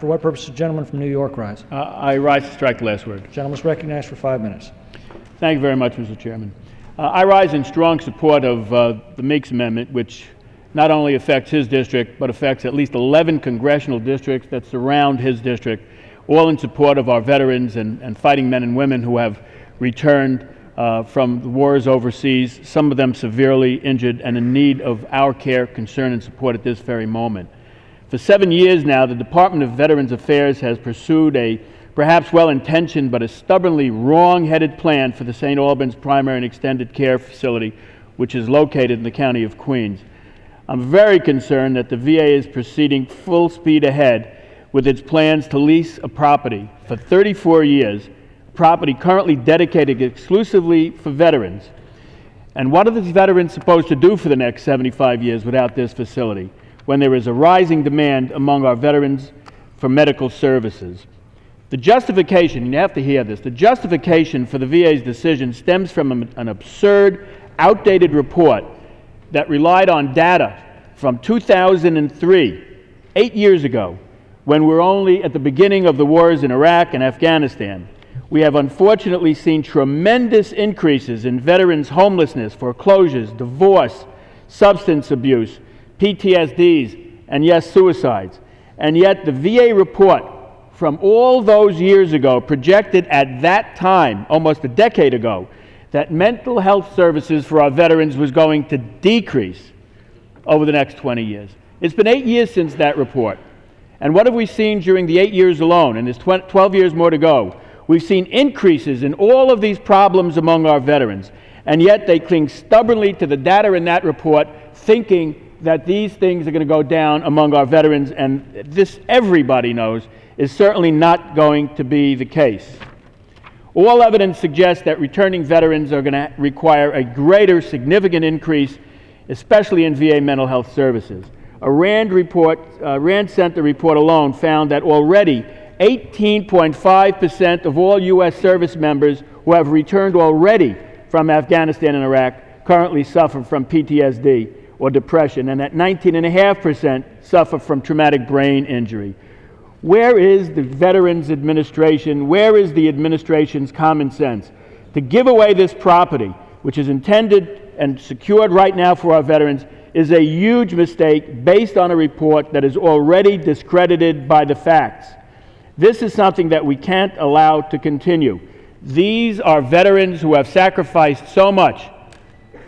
For what purpose does the gentleman from New York rise? I rise to strike the last word. The gentleman is recognized for 5 minutes. Thank you very much, Mr. Chairman. I rise in strong support of the Meeks Amendment, which not only affects his district, but affects at least 11 congressional districts that surround his district, all in support of our veterans and fighting men and women who have returned from the wars overseas, some of them severely injured and in need of our care, concern, and support at this very moment. For 7 years now, the Department of Veterans Affairs has pursued a perhaps well-intentioned but a stubbornly wrong-headed plan for the St. Albans Primary and Extended Care Facility, which is located in the county of Queens. I'm very concerned that the VA is proceeding full speed ahead with its plans to lease a property for 34 years, property currently dedicated exclusively for veterans. And what are these veterans supposed to do for the next 75 years without this facility, when there is a rising demand among our veterans for medical services? The justification, and you have to hear this, the justification for the VA's decision stems from an absurd, outdated report that relied on data from 2003, 8 years ago, when we're only at the beginning of the wars in Iraq and Afghanistan. We have unfortunately seen tremendous increases in veterans' homelessness, foreclosures, divorce, substance abuse, PTSDs, and yes, suicides. And yet the VA report from all those years ago projected at that time, almost a decade ago, that mental health services for our veterans was going to decrease over the next 20 years. It's been 8 years since that report. And what have we seen during the 8 years alone? And there's 12 years more to go. We've seen increases in all of these problems among our veterans. And yet they cling stubbornly to the data in that report, thinking that these things are going to go down among our veterans. And this, everybody knows, is certainly not going to be the case. All evidence suggests that returning veterans are going to require a greater significant increase, especially in VA mental health services. A Rand Center report alone found that already 18.5% of all U.S. service members who have returned already from Afghanistan and Iraq currently suffer from PTSD or depression, and that 19.5% suffer from traumatic brain injury. Where is the Veterans Administration, where is the administration's common sense? To give away this property, which is intended and secured right now for our veterans, is a huge mistake based on a report that is already discredited by the facts. This is something that we can't allow to continue. These are veterans who have sacrificed so much.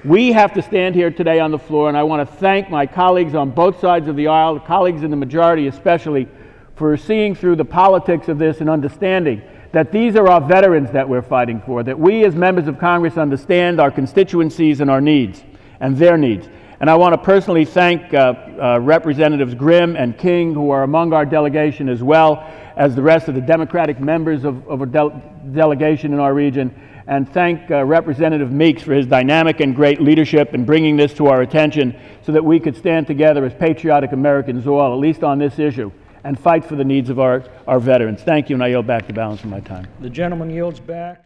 We have to stand here today on the floor, and I want to thank my colleagues on both sides of the aisle, colleagues in the majority especially, for seeing through the politics of this and understanding that these are our veterans that we're fighting for, that we as members of Congress understand our constituencies and our needs and their needs. And I want to personally thank Representatives Grimm and King, who are among our delegation, as well as the rest of the Democratic members of our delegation in our region, and thank Representative Meeks for his dynamic and great leadership in bringing this to our attention so that we could stand together as patriotic Americans all, at least on this issue, and fight for the needs of our veterans. Thank you, and I yield back the balance of my time. The gentleman yields back.